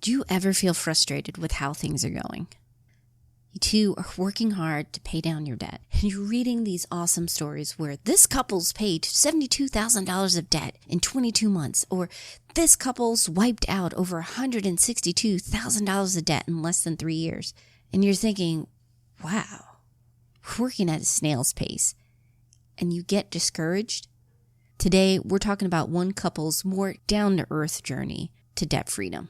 Do you ever feel frustrated with how things are going? You two are working hard to pay down your debt, and you're reading these awesome stories where this couple's paid $72,000 of debt in 22 months, or this couple's wiped out over $162,000 of debt in less than 3 years. And you're thinking, wow, we're working at a snail's pace. And you get discouraged? Today, we're talking about one couple's more down-to-earth journey to debt freedom.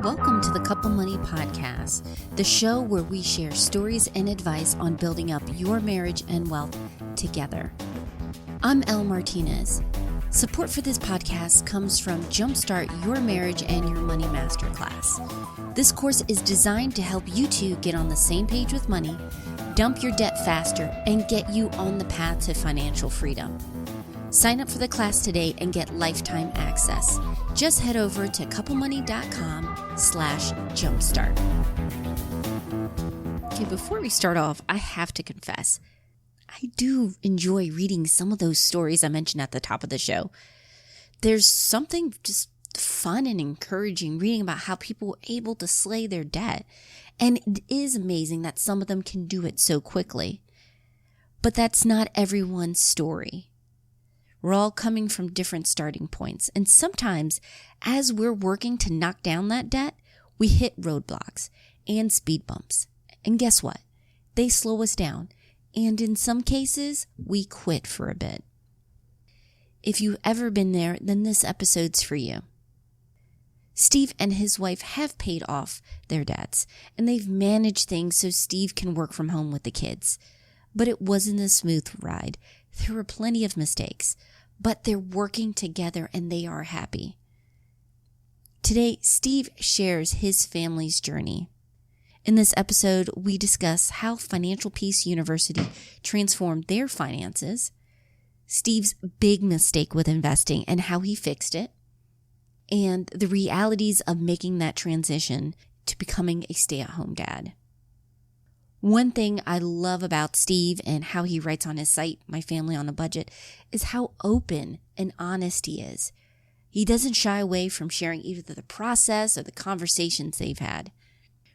Welcome to the Couple Money Podcast, the show where we share stories and advice on building up your marriage and wealth together. I'm Elle Martinez. Support for this podcast comes from Jumpstart Your Marriage and Your Money Masterclass. This course is designed to help you two get on the same page with money, dump your debt faster, and get you on the path to financial freedom. Sign up for the class today and get lifetime access. Just head over to couplemoney.com/jumpstart. Okay, before we start off, I have to confess, I do enjoy reading some of those stories I mentioned at the top of the show. There's something just fun and encouraging reading about how people were able to slay their debt. And it is amazing that some of them can do it so quickly. But that's not everyone's story. We're all coming from different starting points. And sometimes, as we're working to knock down that debt, we hit roadblocks and speed bumps. And guess what? They slow us down. And in some cases, we quit for a bit. If you've ever been there, then this episode's for you. Steve and his wife have paid off their debts, and they've managed things so Steve can work from home with the kids. But it wasn't a smooth ride. There were plenty of mistakes, but they're working together and they are happy. Today, Steve shares his family's journey. In this episode, we discuss how Financial Peace University transformed their finances, Steve's big mistake with investing and how he fixed it, and the realities of making that transition to becoming a stay-at-home dad. One thing I love about Steve and how he writes on his site, My Family on a Budget, is how open and honest he is. He doesn't shy away from sharing either the process or the conversations they've had.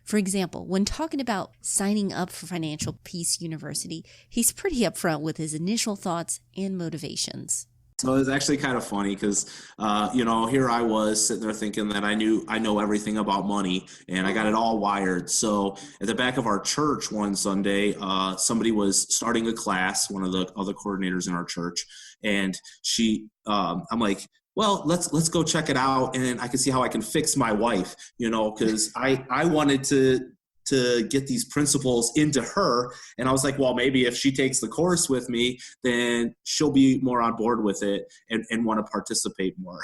For example, when talking about signing up for Financial Peace University, he's pretty upfront with his initial thoughts and motivations. So it's actually kind of funny because, here I was sitting there thinking that I know everything about money and I got it all wired. So at the back of our church one Sunday, somebody was starting a class, one of the other coordinators in our church. And I'm like, well, let's go check it out. And I can see how I can fix my wife, because I wanted to get these principles into her. And I was like, well, maybe if she takes the course with me, then she'll be more on board with it and want to participate more.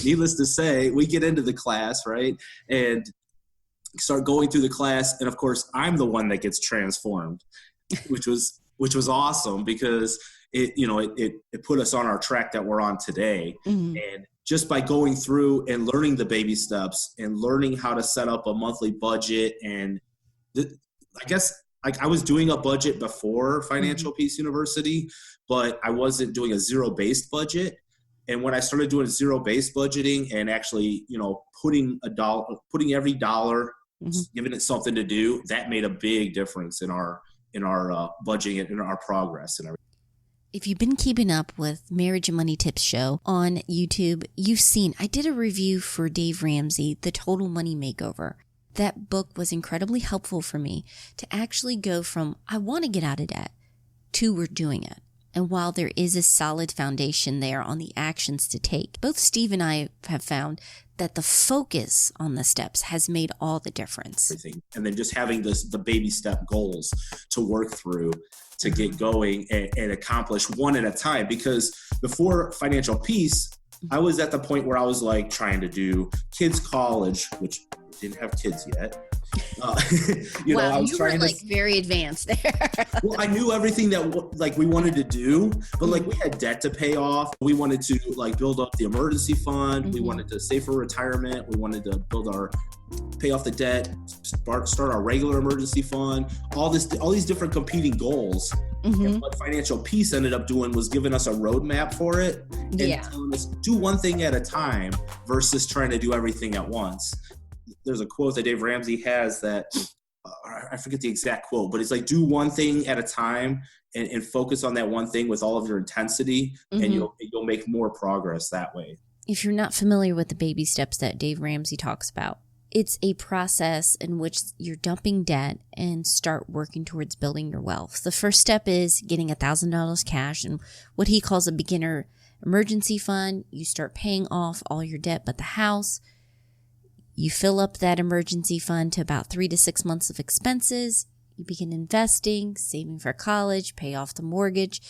Needless to say, we get into the class, right? And start going through the class. And of course, I'm the one that gets transformed, which was awesome because it put us on our track that we're on today. Mm-hmm. And just by going through and learning the baby steps and learning how to set up a monthly budget, and I guess I was doing a budget before Financial Peace University, but I wasn't doing a zero-based budget. And when I started doing zero-based budgeting and actually, putting every dollar, giving it something to do, that made a big difference in our budgeting and in our progress and everything. If you've been keeping up with Marriage and Money Tips show on YouTube, you've seen I did a review for Dave Ramsey, The Total Money Makeover. That book was incredibly helpful for me to actually go from I want to get out of debt to we're doing it. And while there is a solid foundation there on the actions to take, both Steve and I have found that the focus on the steps has made all the difference. And then just having the baby step goals to work through to get going and accomplish one at a time. Because before Financial Peace, I was at the point where I was like trying to do kids' college, which didn't have kids yet. Wow, I was you were trying to like very advanced there. well, I knew everything that like we wanted to do, but like we had debt to pay off. We wanted to like build up the emergency fund. We wanted to save for retirement. We wanted to pay off the debt, start our regular emergency fund. All these different competing goals. And what Financial Peace ended up doing was giving us a roadmap for it and telling us do one thing at a time versus trying to do everything at once. There's a quote that Dave Ramsey has that I forget the exact quote, but it's like do one thing at a time and focus on that one thing with all of your intensity, and you'll make more progress that way. If you're not familiar with the baby steps that Dave Ramsey talks about, it's a process in which you're dumping debt and start working towards building your wealth. The first step is getting $1,000 cash and what he calls a beginner emergency fund. You start paying off all your debt but the house. You fill up that emergency fund to about 3 to 6 months of expenses. You begin investing, saving for college, pay off the mortgage,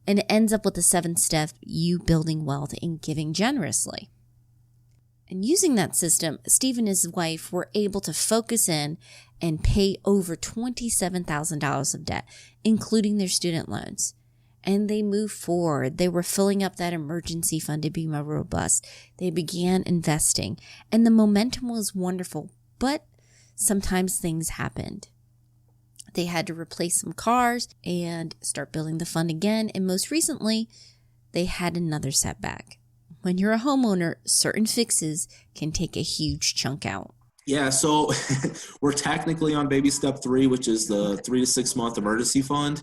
and it ends up with the seventh step, you building wealth and giving generously. And using that system, Steve and his wife were able to focus in and pay over $27,000 of debt, including their student loans. And they moved forward. They were filling up that emergency fund to be more robust. They began investing, and the momentum was wonderful, but sometimes things happened. They had to replace some cars and start building the fund again, and most recently, they had another setback. When you're a homeowner, certain fixes can take a huge chunk out. Yeah, so we're technically on baby step 3, which is the 3 to 6 month emergency fund.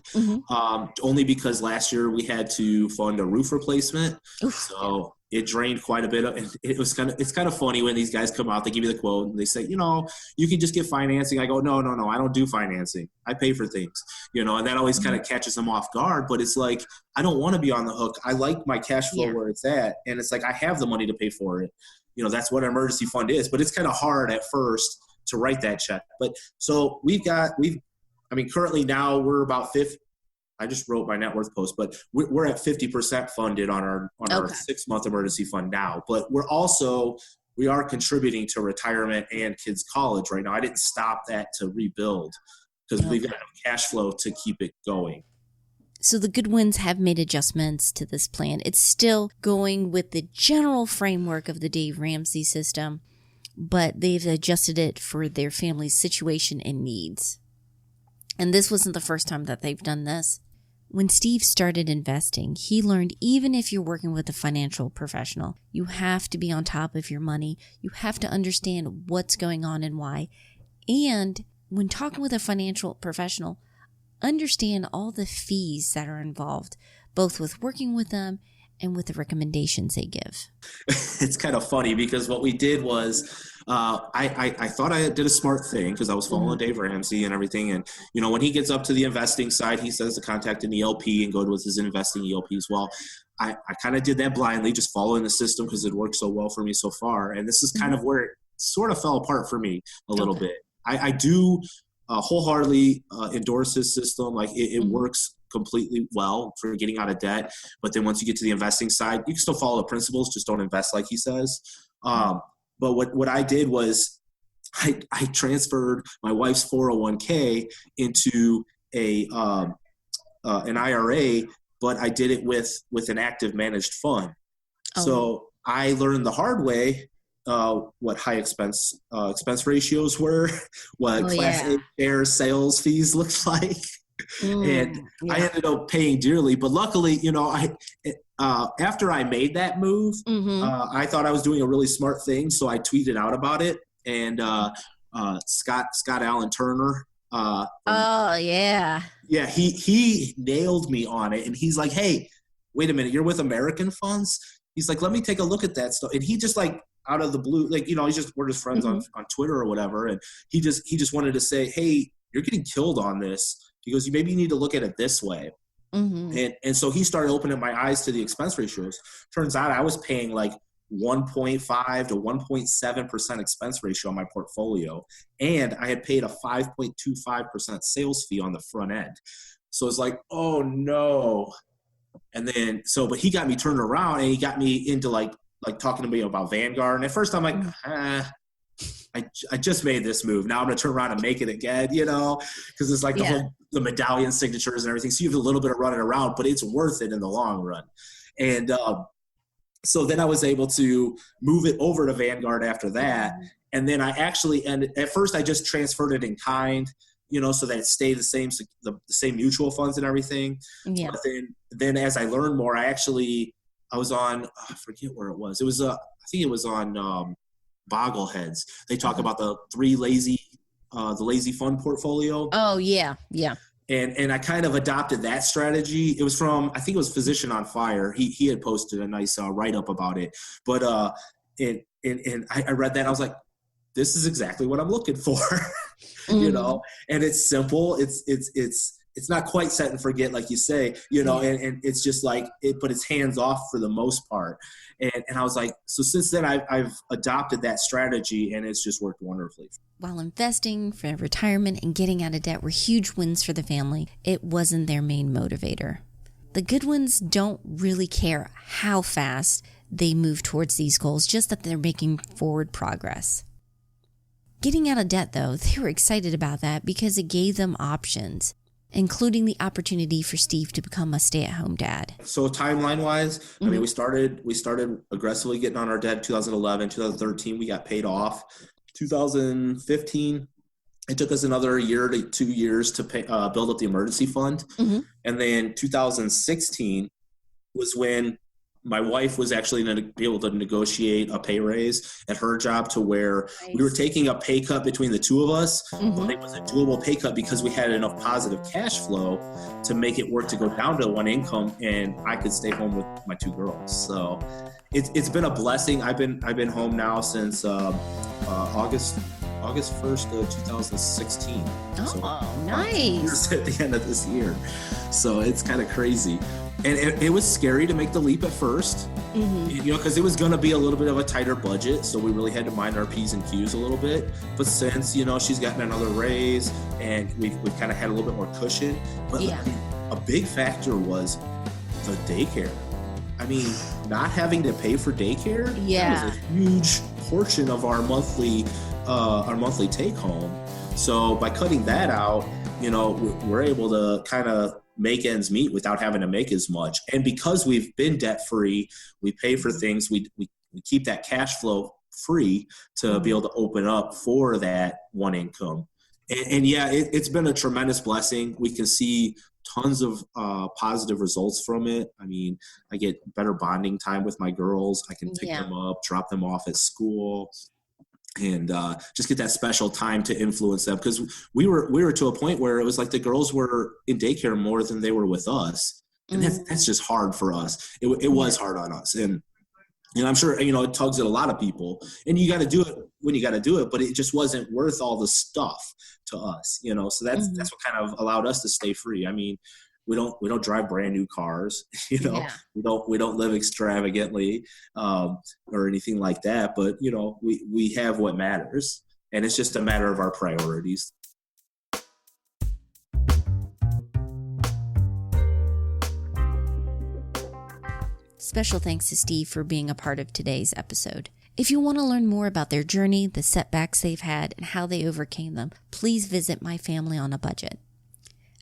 Only because last year we had to fund a roof replacement. So it drained quite a bit. And it's kind of funny when these guys come out, they give you the quote and they say, you can just get financing. I go, no, I don't do financing. I pay for things, and that always kind of catches them off guard. But it's like, I don't want to be on the hook. I like my cash flow where it's at. And it's like, I have the money to pay for it. That's what an emergency fund is, but it's kind of hard at first to write that check. But so currently now we're about 50. I just wrote my net worth post, but we're at 50% funded on our 6 month emergency fund now. But we are contributing to retirement and kids' college right now. I didn't stop that to rebuild because we've got cash flow to keep it going. So the Goodwins have made adjustments to this plan. It's still going with the general framework of the Dave Ramsey system, but they've adjusted it for their family's situation and needs. And this wasn't the first time that they've done this. When Steve started investing, he learned even if you're working with a financial professional, you have to be on top of your money. You have to understand what's going on and why. And when talking with a financial professional, understand all the fees that are involved, both with working with them and with the recommendations they give. It's kind of funny because what we did was I thought I did a smart thing because I was following Dave Ramsey and everything. And, when he gets up to the investing side, he says to contact an ELP and go with his investing ELP as well. I kind of did that blindly, just following the system because it worked so well for me so far. And this is kind of where it sort of fell apart for me a little bit. I do wholeheartedly endorse his system. Like it works completely well for getting out of debt. But then once you get to the investing side, you can still follow the principles, just don't invest like he says. But what I did was I transferred my wife's 401k into an IRA, but I did it with an active managed fund. So I learned the hard way what high expense ratios were, what Class A share sales fees looked like. I ended up paying dearly, but luckily, after I made that move, I thought I was doing a really smart thing. So I tweeted out about it, and Scott Allen Turner. He nailed me on it, and he's like, "Hey, wait a minute, you're with American Funds?" He's like, "Let me take a look at that stuff." And he just like out of the blue, like we're just friends on Twitter or whatever, and he just wanted to say, "Hey, you're getting killed on this." He goes, maybe you need to look at it this way. And so he started opening my eyes to the expense ratios. Turns out I was paying like 1.5 to 1.7% expense ratio on my portfolio. And I had paid a 5.25% sales fee on the front end. So it's like, oh no. And then, but he got me turned around and he got me into like talking to me about Vanguard. And at first I'm like, I just made this move. Now I'm going to turn around and make it again, because it's like the medallion signatures and everything. So you have a little bit of running around, but it's worth it in the long run. And so then I was able to move it over to Vanguard after that. And then I actually ended, at first I just transferred it in kind, so that it stayed the same mutual funds and everything. Yeah. But then as I learned more, I was on, I forget where it was. It was, I think it was on Boggleheads. They talk about the lazy fund portfolio. Oh yeah. Yeah. And I kind of adopted that strategy. It was from, I think it was Physician on Fire. He had posted a nice write-up about it. But and I read that and I was like, this is exactly what I'm looking for. And it's simple. It's not quite set and forget, like you say, and it's just like but it's hands off for the most part. And I was like, so since then I've adopted that strategy and it's just worked wonderfully. While investing for retirement and getting out of debt were huge wins for the family, it wasn't their main motivator. The Goodwins don't really care how fast they move towards these goals, just that they're making forward progress. Getting out of debt, though, they were excited about that because it gave them options, including the opportunity for Steve to become a stay-at-home dad. So timeline-wise, I mean, we started aggressively getting on our debt in 2011. 2013, we got paid off. 2015, it took us another year to 2 years to build up the emergency fund. And then 2016 was when my wife was actually going to be able to negotiate a pay raise at her job to where we were taking a pay cut between the two of us. But it was a doable pay cut because we had enough positive cash flow to make it work to go down to one income, and I could stay home with my two girls. So it's been a blessing. I've been home now since August 1st of 2016. Oh, so nice. Years at the end of this year. So it's kind of crazy. And it was scary to make the leap at first, because it was going to be a little bit of a tighter budget. So we really had to mind our P's and Q's a little bit. But since, she's gotten another raise and we've kind of had a little bit more cushion. But a big factor was the daycare. I mean, not having to pay for daycare, that was a huge portion of our monthly take home. So by cutting that out, we're able to kind of make ends meet without having to make as much. And because we've been debt free, we pay for things, we keep that cash flow free to be able to open up for that one income. And it's been a tremendous blessing. We can see tons of positive results from it. I mean, I get better bonding time with my girls. I can pick them up, drop them off at school, and just get that special time to influence them, because we were to a point where it was like the girls were in daycare more than they were with us, and that's just hard for us. It was hard on us, and I'm sure it tugs at a lot of people, and you got to do it when you got to do it, but it just wasn't worth all the stuff to us, so that's what kind of allowed us to stay free. I mean, we don't drive brand new cars, we don't live extravagantly or anything like that, but we have what matters, and it's just a matter of our priorities. Special thanks to Steve for being a part of today's episode. If you want to learn more about their journey, the setbacks they've had, and how they overcame them, please visit My Family on a Budget.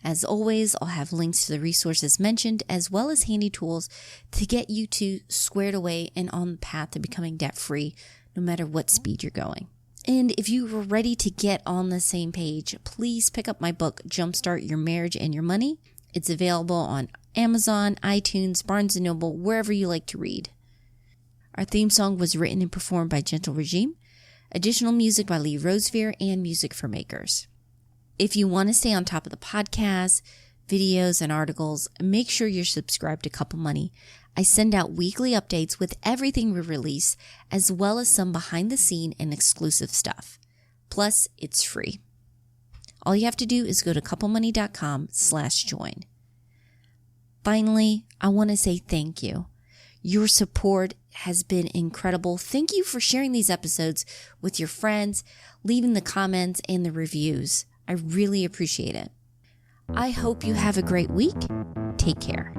As always, I'll have links to the resources mentioned, as well as handy tools to get you to squared away and on the path to becoming debt-free, no matter what speed you're going. And if you are ready to get on the same page, please pick up my book, Jumpstart Your Marriage and Your Money. It's available on Amazon, iTunes, Barnes & Noble, wherever you like to read. Our theme song was written and performed by Gentle Regime. Additional music by Lee Rosevere and Music for Makers. If you want to stay on top of the podcast, videos, and articles, make sure you're subscribed to Couple Money. I send out weekly updates with everything we release, as well as some behind-the-scene and exclusive stuff. Plus, it's free. All you have to do is go to couplemoney.com/join. Finally, I want to say thank you. Your support has been incredible. Thank you for sharing these episodes with your friends, leaving the comments and the reviews. I really appreciate it. I hope you have a great week. Take care.